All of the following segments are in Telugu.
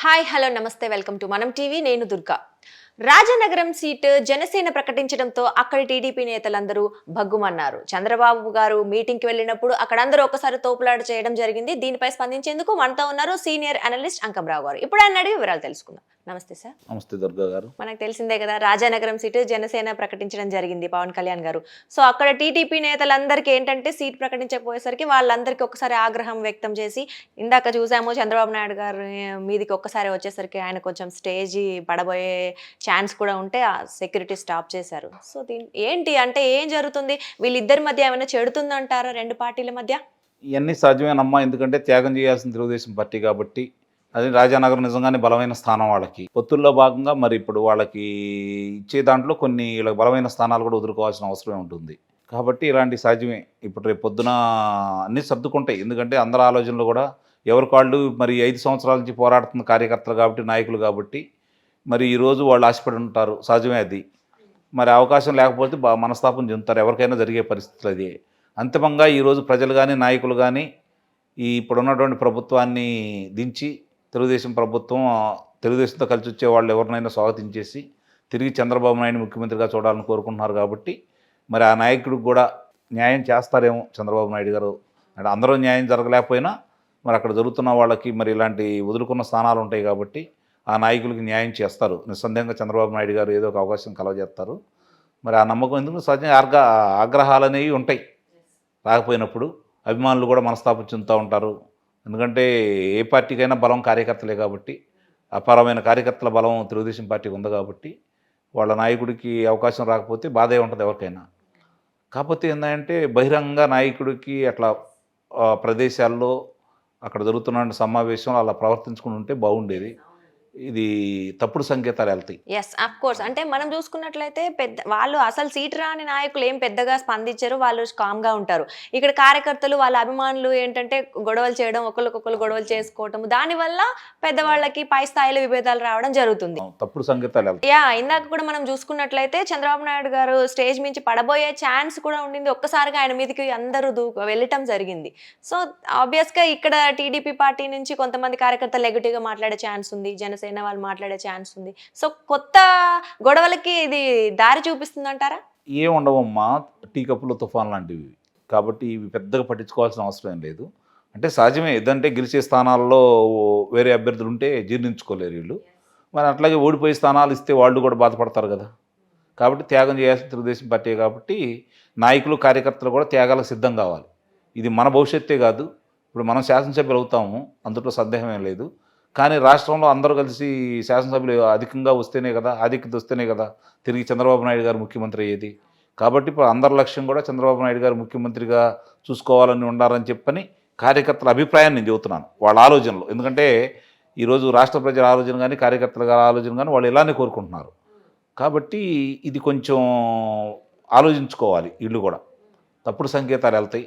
హాయ్ హలో నమస్తే వెల్కమ్ టు మనం టీవీ నేను దుర్గా రాజనగరం సీటు జనసేన ప్రకటించడంతో అక్కడి టీడీపీ నేతలందరూ భగ్గుమన్నారు. చంద్రబాబు గారు మీటింగ్కి వెళ్ళినప్పుడు అక్కడ అందరూ ఒకసారి తోపులాట చేయడం జరిగింది. దీనిపై స్పందించేందుకు మనతో ఉన్నారు సీనియర్ అనలిస్ట్ అంకమరావు గారు. ఇప్పుడు ఆయన అడిగి వివరాలు తెలుసుకుందాం. నమస్తే సార్. నమస్తే దుర్గా గారు. మనకు తెలిసిందే కదా, రాజానగరం సీటు జనసేన ప్రకటించడం జరిగింది పవన్ కళ్యాణ్ గారు. సో అక్కడ టీడీపీ నేతలందరికీ ఏంటంటే సీట్ ప్రకటించకపోయేసరికి వాళ్ళందరికీ ఒక్కసారి ఆగ్రహం వ్యక్తం చేసి, ఇందాక చూసాము చంద్రబాబు నాయుడు గారు మీదికి ఒక్కసారి వచ్చేసరికి ఆయన కొంచెం స్టేజీ పడబోయే ఛాన్స్ కూడా ఉంటే ఆ సెక్యూరిటీ స్టాప్ చేశారు. సో ఏంటి అంటే ఏం జరుగుతుంది, వీళ్ళిద్దరి మధ్య ఏమైనా చెడుతుందంటారా రెండు పార్టీల మధ్య? ఇవన్నీ సాధ్యమేనమ్మా, ఎందుకంటే త్యాగం చేయాల్సిన తెలుగుదేశం పార్టీ కాబట్టి. అది రాజానగరం నిజంగానే బలమైన స్థానం వాళ్ళకి. పొత్తుల్లో భాగంగా మరి ఇప్పుడు వాళ్ళకి ఇచ్చే దాంట్లో కొన్ని వీళ్ళకి బలమైన స్థానాలు కూడా వదులుకోవాల్సిన అవసరమే ఉంటుంది. కాబట్టి ఇలాంటి సాధ్యమే. ఇప్పుడు రేపు పొద్దున అన్నీ సర్దుకుంటాయి. ఎందుకంటే అందరి ఆలోచనలు కూడా ఎవరికాళ్ళు మరి 5 సంవత్సరాల నుంచి పోరాడుతున్న కార్యకర్తలు కాబట్టి, నాయకులు కాబట్టి మరి ఈరోజు వాళ్ళు ఆశపడి ఉంటారు. సహజమే అది. మరి అవకాశం లేకపోతే మనస్తాపం చెందుతారు. ఎవరికైనా జరిగే పరిస్థితులు అది. అంతిమంగా ఈరోజు ప్రజలు కానీ, నాయకులు కానీ ఇప్పుడున్నటువంటి ప్రభుత్వాన్ని దించి తెలుగుదేశం ప్రభుత్వం, తెలుగుదేశంతో కలిసి వచ్చే వాళ్ళు ఎవరినైనా స్వాగతించేసి తిరిగి చంద్రబాబు నాయుడు ముఖ్యమంత్రిగా చూడాలని కోరుకుంటున్నారు. కాబట్టి మరి ఆ నాయకుడికి కూడా న్యాయం చేస్తారేమో చంద్రబాబు నాయుడు గారు. అంటే అందరూ న్యాయం జరగలేకపోయినా మరి అక్కడ జరుగుతున్న వాళ్ళకి మరి ఇలాంటి వదులుకున్న స్థానాలు ఉంటాయి కాబట్టి ఆ నాయకులకి న్యాయం చేస్తారు. నిస్సందేహంగా చంద్రబాబు నాయుడు గారు ఏదో ఒక అవకాశం కలగజేస్తారు. మరి ఆ నమ్మకం ఎందుకు సహజంగా ఆగ్రహాలు అనేవి ఉంటాయి. రాకపోయినప్పుడు అభిమానులు కూడా మనస్తాపం చెందుతూ ఉంటారు. ఎందుకంటే ఏ పార్టీకైనా బలం కార్యకర్తలే కాబట్టి, అపారమైన కార్యకర్తల బలం తెలుగుదేశం పార్టీకి ఉంది కాబట్టి వాళ్ళ నాయకుడికి అవకాశం రాకపోతే బాధే ఉంటుంది ఎవరికైనా. కాకపోతే ఏంటంటే బహిరంగ నాయకుడికి అట్లా ప్రదేశాల్లో అక్కడ జరుగుతున్న సమావేశంలో అలా ప్రవర్తించుకుని ఉంటే బాగుండేది. ఇది తప్పుడు సంకేతాలు వెళ్తాయి. Yes, of course. అంటే మనం చూసుకున్నట్లయితే వాళ్ళు అసలు సీట్ రాని నాయకులు ఏం పెద్దగా స్పందించరు, వాళ్ళు కామ్గా ఉంటారు. ఇక్కడ కార్యకర్తలు వాళ్ళ అభిమానులు ఏంటంటే గొడవలు చేయడం, ఒకరికొకరు గొడవలు చేసుకోవటం, దానివల్ల పెద్దవాళ్ళకి పై స్థాయిలో విభేదాలు రావడం జరుగుతుంది. తప్పుడు సంకేతాలు వెళ్తాయి. ఇందాక కూడా మనం చూసుకున్నట్లయితే చంద్రబాబు నాయుడు గారు స్టేజ్ నుంచి పడబోయే ఛాన్స్ కూడా ఉండింది. ఒక్కసారిగా ఆయన మీదకి అందరూ వెళ్ళటం జరిగింది. సో ఆబ్వియస్గా ఇక్కడ టీడీపీ పార్టీ నుంచి కొంతమంది కార్యకర్తలు నెగటివ్గా మాట్లాడే ఛాన్స్ ఉంది, జనసేన వాళ్ళు మాట్లాడే ఛాన్స్ ఉంది. సో కొత్త గొడవలకి ఇది దారి చూపిస్తుంది అంటారా? ఏం ఉండవమ్మా, టీ కప్పుల తుఫాన్ లాంటివి కాబట్టి ఇవి పెద్దగా పట్టించుకోవాల్సిన అవసరం ఏం లేదు. అంటే సహజమే. ఏదంటే గెలిచే స్థానాల్లో వేరే అభ్యర్థులు ఉంటే జీర్ణించుకోలేరు వీళ్ళు. మరి అట్లాగే ఓడిపోయే స్థానాలు ఇస్తే వాళ్ళు కూడా బాధపడతారు కదా. కాబట్టి త్యాగం చేయాల్సిన తెలుగుదేశం పార్టీ కాబట్టి నాయకులు, కార్యకర్తలు కూడా త్యాగాలకు సిద్ధం కావాలి. ఇది మన భవిష్యత్తే కాదు. ఇప్పుడు మనం శాసనసభ్యులు అవుతాము, అందులో సందేహం ఏం లేదు. కానీ రాష్ట్రంలో అందరూ కలిసి శాసనసభ్యులు అధికంగా వస్తేనే కదా, ఆధిక్యత వస్తేనే కదా తిరిగి చంద్రబాబు నాయుడు గారు ముఖ్యమంత్రి అయ్యేది. కాబట్టి ఇప్పుడు అందరి లక్ష్యం కూడా చంద్రబాబు నాయుడు గారు ముఖ్యమంత్రిగా చూసుకోవాలని ఉండాలని చెప్పని కార్యకర్తల అభిప్రాయాన్ని నేను చెబుతున్నాను, వాళ్ళ ఆలోచనలు. ఎందుకంటే ఈరోజు రాష్ట్ర ప్రజల ఆలోచన కానీ, కార్యకర్తల ఆలోచన కానీ వాళ్ళు ఇలానే కోరుకుంటున్నారు. కాబట్టి ఇది కొంచెం ఆలోచించుకోవాలి. వీళ్ళు కూడా తప్పుడు సంకేతాలు వెళ్తాయి.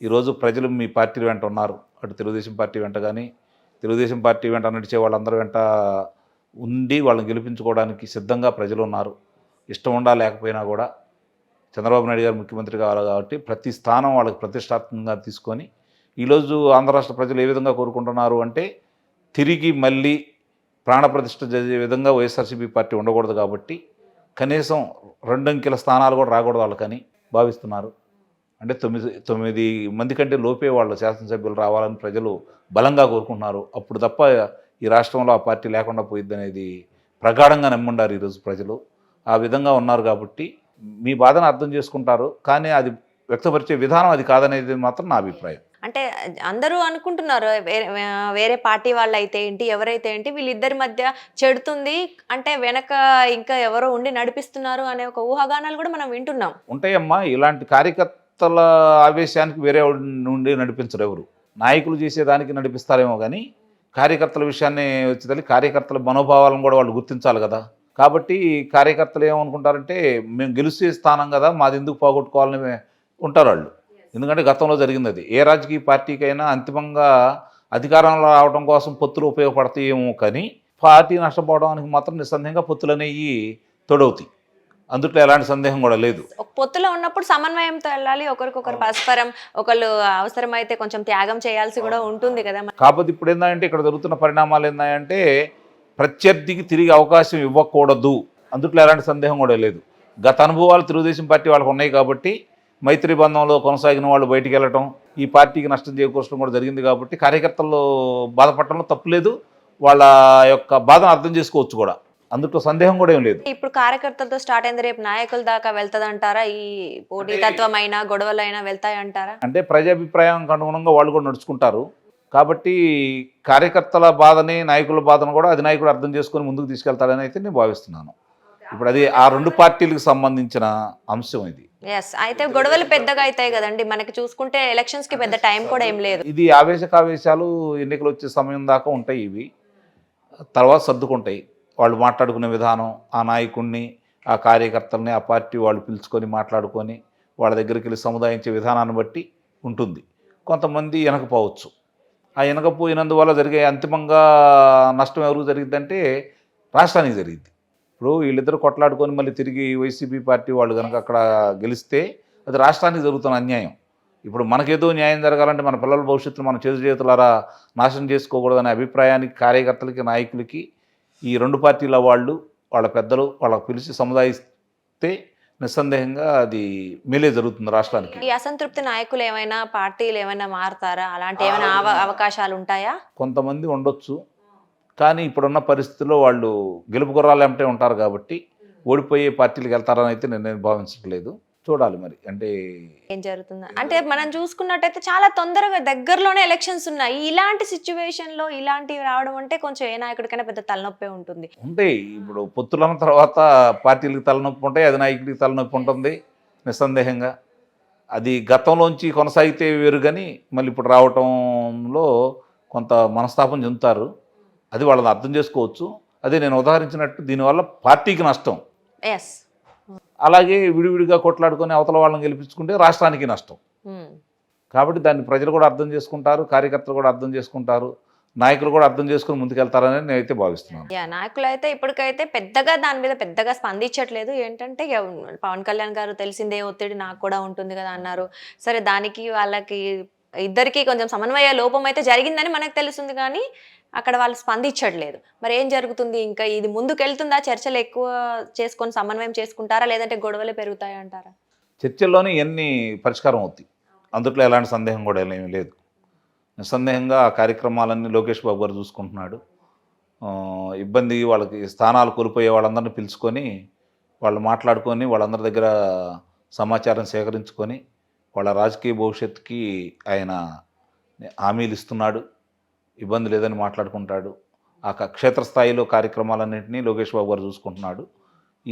ఈరోజు ప్రజలు మీ పార్టీ వెంట ఉన్నారు. అటు తెలుగుదేశం పార్టీ వెంట కానీ, తెలుగుదేశం పార్టీ వెంట నడిచే వాళ్ళందరూ వెంట ఉండి వాళ్ళని గెలిపించుకోవడానికి సిద్ధంగా ప్రజలు ఉన్నారు. ఇష్టం ఉండా లేకపోయినా కూడా చంద్రబాబు నాయుడు గారు ముఖ్యమంత్రి కావాలి కాబట్టి ప్రతి స్థానం వాళ్ళకి ప్రతిష్టాత్మకంగా తీసుకొని ఈరోజు ఆంధ్ర రాష్ట్ర ప్రజలు ఏ విధంగా కోరుకుంటున్నారు అంటే తిరిగి మళ్ళీ ప్రాణప్రతిష్ఠ జరిగే విధంగా వైఎస్ఆర్సీపీ పార్టీ ఉండకూడదు. కాబట్టి కనీసం 2 అంకెల స్థానాలు కూడా రాకూడదు వాళ్ళకని భావిస్తున్నారు. అంటే 9 మంది కంటే లోపే వాళ్ళు శాసనసభ్యులు రావాలని ప్రజలు బలంగా కోరుకుంటున్నారు. అప్పుడు తప్ప ఈ రాష్ట్రంలో ఆ పార్టీ లేకుండా పోయిద్ది అనేది ప్రగాఢంగా నమ్ముండారు ఈరోజు ప్రజలు. ఆ విధంగా ఉన్నారు కాబట్టి మీ బాధను అర్థం చేసుకుంటారు. కానీ అది వ్యక్తపరిచే విధానం అది కాదనేది మాత్రం నా అభిప్రాయం. అంటే అందరూ అనుకుంటున్నారు వేరే పార్టీ వాళ్ళు అయితే ఏంటి, ఎవరైతే ఏంటి, వీళ్ళిద్దరి మధ్య చెడుతుంది అంటే వెనక ఇంకా ఎవరో ఉండి నడిపిస్తున్నారు అనే ఒక ఊహాగానాలు కూడా మనం వింటున్నాం. ఉంటాయమ్మా. ఇలాంటి కార్యకర్తల ఆవేశానికి వేరే నుండి నడిపించరు ఎవరు. నాయకులు చేసేదానికి నడిపిస్తారేమో కానీ కార్యకర్తల విషయాన్ని వచ్చేదానికి కార్యకర్తల మనోభావాలను కూడా వాళ్ళు గుర్తించాలి కదా. కాబట్టి కార్యకర్తలు ఏమనుకుంటారంటే మేము గెలిచే స్థానం కదా, మాది ఎందుకు పోగొట్టుకోవాలని ఉంటారు వాళ్ళు. ఎందుకంటే గతంలో జరిగింది అది. ఏ రాజకీయ పార్టీకైనా అంతిమంగా అధికారంలో రావడం కోసం పొత్తులు ఉపయోగపడతాయేమో కానీ పార్టీ నష్టపోవడానికి మాత్రం నిస్సందేహంగా పొత్తులు అనేవి తొడవుతాయి. అందుట్లో ఎలాంటి సందేహం కూడా లేదు. పొత్తులో ఉన్నప్పుడు సమన్వయంతో వెళ్ళాలి, ఒకరికొకరు పరస్పరం ఒకళ్ళు అవసరమైతే కొంచెం త్యాగం చేయాల్సి కూడా ఉంటుంది కదా. కాకపోతే ఇప్పుడు ఏంటంటే ఇక్కడ జరుగుతున్న పరిణామాలు ఏంటంటే ప్రత్యర్థికి తిరిగి అవకాశం ఇవ్వకూడదు, అందుట్లో ఎలాంటి సందేహం కూడా లేదు. గత అనుభవాలు తెలుగుదేశం పార్టీ వాళ్ళకు ఉన్నాయి కాబట్టి మైత్రి బంధంలో కొనసాగిన వాళ్ళు బయటికి వెళ్ళటం, ఈ పార్టీకి నష్టం చేకూర్చడం కూడా జరిగింది కాబట్టి కార్యకర్తలు బాధపడటంలో తప్పులేదు, వాళ్ళ యొక్క బాధను అర్థం చేసుకోవచ్చు కూడా, అందుట్లో సందేహం కూడా ఏం లేదు. ఇప్పుడు కార్యకర్తలతో స్టార్ట్ అయింది, రేపు నాయకుల దాకా వెళ్తదంటారా? ఈ పోటీతత్వమైనా గొడవలైనా వెళ్తాయంటారా? అంటే ప్రజాభిప్రాయానికి అనుగుణంగా వాళ్ళు కూడా నడుచుకుంటారు కాబట్టి కార్యకర్తల బాధని నాయకుల బాధను కూడా అధినాయకుడు అర్థం చేసుకొని ముందుకు తీసుకెళ్తాడని అయితే నేను భావిస్తున్నాను. ఇప్పుడు అది ఆ రెండు పార్టీలకు సంబంధించిన అంశం ఇది. ఎస్, అయితే గొడవలు పెద్దగా అవుతాయి కదండి మనకి, చూసుకుంటే ఎలక్షన్స్ కి పెద్ద టైం కూడా ఏం లేదు. ఇది ఆవేశకావేశాలు ఎన్నికలు వచ్చే సమయం దాకా ఉంటాయి, ఇవి తర్వాత సర్దుకుంటాయి. వాళ్ళు మాట్లాడుకునే విధానం, ఆ నాయకుడిని ఆ కార్యకర్తల్ని ఆ పార్టీ వాళ్ళు పిలుచుకొని మాట్లాడుకొని వాళ్ళ దగ్గరికి వెళ్ళి సముదాయించే విధానాన్ని బట్టి ఉంటుంది. కొంతమంది వెనకపోవచ్చు, ఆ వెనకపోయినందువల్ల జరిగే అంతిమంగా నష్టం ఎవరికి జరిగిద్దంటే రాష్ట్రానికి జరిగింది. ఇప్పుడు వీళ్ళిద్దరు కొట్లాడుకొని మళ్ళీ తిరిగి వైసీపీ పార్టీ వాళ్ళు కనుక అక్కడ గెలిస్తే అది రాష్ట్రానికి జరుగుతున్న అన్యాయం. ఇప్పుడు మనకేదో న్యాయం జరగాలంటే మన పిల్లల భవిష్యత్తును మనం చేతులారా నాశనం చేసుకోకూడదనే అభిప్రాయానికి కార్యకర్తలకి నాయకులకి ఈ రెండు పార్టీల వాళ్ళు వాళ్ళ పెద్దలు వాళ్ళకి పిలిచి సముదాయిస్తే నిస్సందేహంగా అది మేలే జరుగుతుంది రాష్ట్రానికి. ఈ అసంతృప్తి నాయకులు ఏమైనా పార్టీలు ఏమైనా మారుతారా? అలాంటి ఏమైనా అవకాశాలు ఉంటాయా? కొంతమంది ఉండొచ్చు, కానీ ఇప్పుడున్న పరిస్థితుల్లో వాళ్ళు గెలుపు గుర్రాలు ఏమిటే ఉంటారు కాబట్టి ఓడిపోయే పార్టీలకు వెళ్తారని అయితే నేను భావించట్లేదు. చూడాలి మరి అంటే ఏం జరుగుతుందా. అంటే మనం చూసుకున్నట్టయితే చాలా తొందరగా దగ్గరలోనే ఎలక్షన్స్ ఉన్నాయి. ఇలాంటి సిచ్యువేషన్ లో ఇలాంటివి రావడం అంటే కొంచెం ఏ నాయకుడికైనా పెద్ద తలనొప్పి ఉంటుంది. ఉంటాయి. ఇప్పుడు పొత్తులన్న తర్వాత పార్టీలకు తలనొప్పి ఉంటాయి, అధినాయకుడికి తలనొప్పి ఉంటుంది నిస్సందేహంగా. అది గతంలోంచి కొనసాగితే వేరు, కానీ మళ్ళీ ఇప్పుడు రావటంలో కొంత మనస్తాపం చెందుతారు. అది వాళ్ళని అర్థం చేసుకోవచ్చు. అదే నేను ఉదాహరించినట్టు దీనివల్ల పార్టీకి నష్టం, ఎస్. అలాగే విడివిడిగా కొట్లాడుకొని అవతల వాళ్ళని గెలిపించుకుంటే రాష్ట్రానికి నష్టం. కాబట్టి దాన్ని ప్రజలు కూడా అర్థం చేసుకుంటారు, కార్యకర్తలు కూడా అర్థం చేసుకుంటారు, నాయకులు కూడా అర్థం చేసుకుని ముందుకెళ్తారని నేనైతే భావిస్తున్నాను. నాయకులు అయితే ఇప్పటికైతే పెద్దగా దాని మీద పెద్దగా స్పందించట్లేదు. ఏంటంటే పవన్ కళ్యాణ్ గారు తెలిసిందే ఒత్తిడి నాకు కూడా ఉంటుంది కదా అన్నారు. సరే, దానికి వాళ్ళకి ఇద్దరికి కొంచెం సమన్వయ లోపం అయితే జరిగిందని మనకు తెలుస్తుంది, కానీ అక్కడ వాళ్ళు స్పందించట్లేదు. మరి ఏం జరుగుతుంది? ఇంకా ఇది ముందుకెళ్తుందా? చర్చలు ఎక్కువ చేసుకొని సమన్వయం చేసుకుంటారా, లేదంటే గొడవలే పెరుగుతాయి అంటారా? చర్చల్లోనే ఎన్ని పరిష్కారం అవుతాయి, అందుట్లో ఎలాంటి సందేహం కూడా ఏమీ లేదు. నిస్సందేహంగా ఆ కార్యక్రమాలన్నీ లోకేష్ బాబు గారు చూసుకుంటున్నాడు. ఇబ్బంది వాళ్ళకి స్థానాలు కోల్పోయే వాళ్ళందరినీ పిలుచుకొని వాళ్ళు మాట్లాడుకొని వాళ్ళందరి దగ్గర సమాచారం సేకరించుకొని వాళ్ళ రాజకీయ భవిష్యత్తుకి ఆయన హామీలు ఇస్తున్నాడు. ఇబ్బంది లేదని మాట్లాడుకుంటాడు. ఆ క్షేత్రస్థాయిలో కార్యక్రమాలన్నింటినీ లోకేష్ బాబు గారు చూసుకుంటున్నాడు.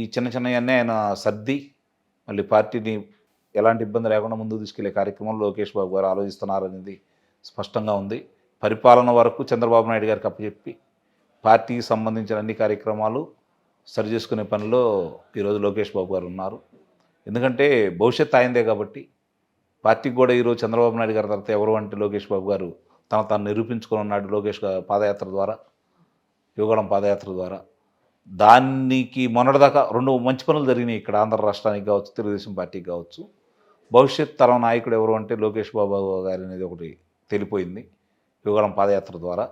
ఈ చిన్నవన్నీ ఆయన సర్ది మళ్ళీ పార్టీని ఎలాంటి ఇబ్బంది లేకుండా ముందుకు తీసుకెళ్లే కార్యక్రమంలో లోకేష్ బాబు గారు ఆలోచిస్తున్నారనేది స్పష్టంగా ఉంది. పరిపాలన వరకు చంద్రబాబు నాయుడు గారికి అప్పచెప్పి పార్టీకి సంబంధించిన అన్ని కార్యక్రమాలు సరి చేసుకునే పనిలో ఈరోజు లోకేష్ బాబు గారు ఉన్నారు. ఎందుకంటే భవిష్యత్తు ఆయనదే కాబట్టి పార్టీకి కూడా ఈరోజు చంద్రబాబు నాయుడు గారి తర్వాత ఎవరు అంటే లోకేష్ బాబు గారు తాను నిరూపించుకొని ఉన్నాడు. లోకేష్ పాదయాత్ర ద్వారా, యువగళం పాదయాత్ర ద్వారా. దానికి మొన్నటిదాకా రెండు మంచి పనులు జరిగినాయి ఇక్కడ, ఆంధ్ర రాష్ట్రానికి కావచ్చు, తెలుగుదేశం పార్టీకి కావచ్చు. భవిష్యత్ తరం నాయకుడు ఎవరు అంటే లోకేష్ బాబు గారు అనేది ఒకటి తెలిపోయింది యువగళం పాదయాత్ర ద్వారా.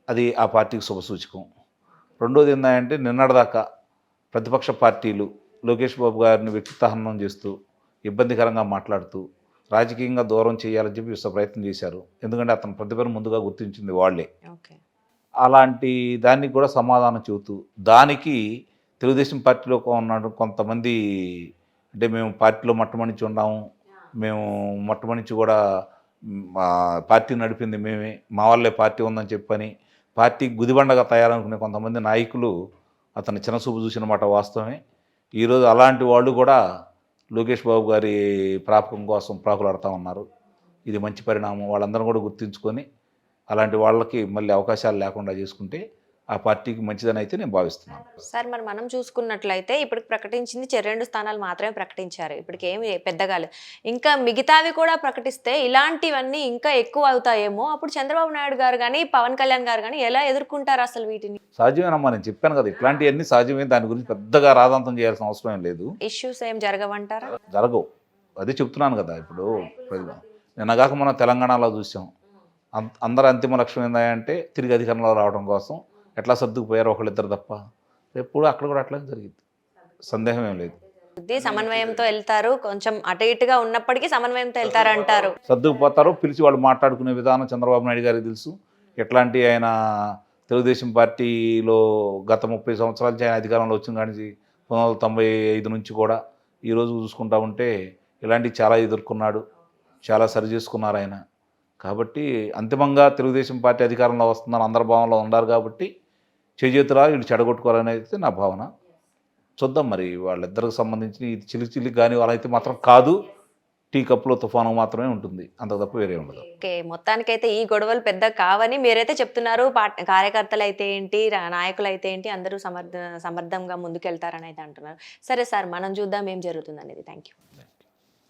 అది ఆ పార్టీకి శుభసూచకం. రెండోది ఏంటంటే నిన్నటిదాకా ప్రతిపక్ష పార్టీలు లోకేష్ బాబు గారిని వ్యక్తిత్వహనం చేస్తూ ఇబ్బందికరంగా మాట్లాడుతూ రాజకీయంగా దూరం చేయాలని చెప్పి విశ్వ ప్రయత్నం చేశారు. ఎందుకంటే అతని ప్రతిభను ముందుగా గుర్తించింది వాళ్ళే. అలాంటి దానికి కూడా సమాధానం చెబుతూ దానికి తెలుగుదేశం పార్టీలో ఉన్న కొంతమంది అంటే మేము పార్టీలో మొట్టమొదటి ఉన్నాము, మేము మొట్టమొదటి కూడా పార్టీ నడిపింది మేమే, మా వాళ్ళే పార్టీ ఉందని చెప్పని పార్టీకి గుదిబండగా తయారనుకునే కొంతమంది నాయకులు అతన్ని చిన్నచూపు చూసిన మాట వాస్తవమే. ఈరోజు అలాంటి వాళ్ళు కూడా లోకేష్ బాబు గారి ప్రాపకం కోసం ప్రాకులాడుతూ ఉన్నారు. ఇది మంచి పరిణామం. వాళ్ళందరూ కూడా గుర్తించుకొని అలాంటి వాళ్ళకి మళ్ళీ అవకాశాలు లేకుండా చేసుకుంటే ఆ పార్టీకి మంచిదని అయితే నేను భావిస్తున్నాను. సార్, మరి మనం చూసుకున్నట్లయితే ఇప్పటికి ప్రకటించింది 2 స్థానాలు మాత్రమే ప్రకటించారు. ఇప్పటికి ఏమి పెద్దగా లేదు. ఇంకా మిగతావి కూడా ప్రకటిస్తే ఇలాంటివన్నీ ఇంకా ఎక్కువ అవుతాయేమో. అప్పుడు చంద్రబాబు నాయుడు గారు కానీ పవన్ కళ్యాణ్ గారు కానీ ఎలా ఎదుర్కొంటారు అసలు వీటిని? సహజమేనమ్మా, నేను చెప్పాను కదా ఇట్లాంటివన్నీ సహజమే, దాని గురించి పెద్దగా రాదంతం చేయాల్సిన అవసరం ఏం లేదు. ఇష్యూస్ ఏం జరగవంటారా? జరగవు, అదే చెప్తున్నాను కదా. ఇప్పుడు నిన్నగాక మనం తెలంగాణలో చూసాం, అందరి అంతిమ లక్ష్యం ఏంటంటే తిరిగి అధికారంలో రావడం కోసం ఎట్లా సర్దుకుపోయారు ఒకళ్ళిద్దరు తప్ప. రేపు కూడా అక్కడ కూడా అట్లానే జరిగింది, సందేహం ఏం లేదు. సమన్వయంతో వెళ్తారు, కొంచెం అటు ఇటుగా ఉన్నప్పటికీ సమన్వయంతో వెళ్తారు అంటారు. సర్దుకుపోతారు, పిలిచి వాళ్ళు మాట్లాడుకునే విధానం చంద్రబాబు నాయుడు గారికి తెలుసు. ఎట్లాంటి ఆయన తెలుగుదేశం పార్టీలో గత 30 సంవత్సరాల నుంచి ఆయన అధికారంలో వచ్చిన కానీ 1995 నుంచి కూడా ఈరోజు చూసుకుంటా ఉంటే ఇలాంటివి చాలా ఎదుర్కొన్నాడు, చాలా సరి చేసుకున్నారు ఆయన. కాబట్టి అంతిమంగా తెలుగుదేశం పార్టీ అధికారంలో వస్తుందని అందరి భావనలో ఉన్నారు కాబట్టి చేజేతులా వీళ్ళు చెడగొట్టుకోవాలనేది నా భావన. చూద్దాం మరి వాళ్ళిద్దరికి సంబంధించి ఇది చిలికి కానీ వాళ్ళైతే మాత్రం కాదు, టీ కప్పులో తుఫాను మాత్రమే ఉంటుంది, అంత తప్ప వేరే ఉండదు. ఓకే, మొత్తానికైతే ఈ గొడవలు పెద్ద కావని మీరైతే చెప్తున్నారు. కార్యకర్తలు అయితే ఏంటి, నాయకులు అయితే ఏంటి, అందరూ సమర్థంగా ముందుకెళ్తారని అయితే అంటున్నారు. సరే సార్, మనం చూద్దాం ఏం జరుగుతుంది అనేది. Thank you.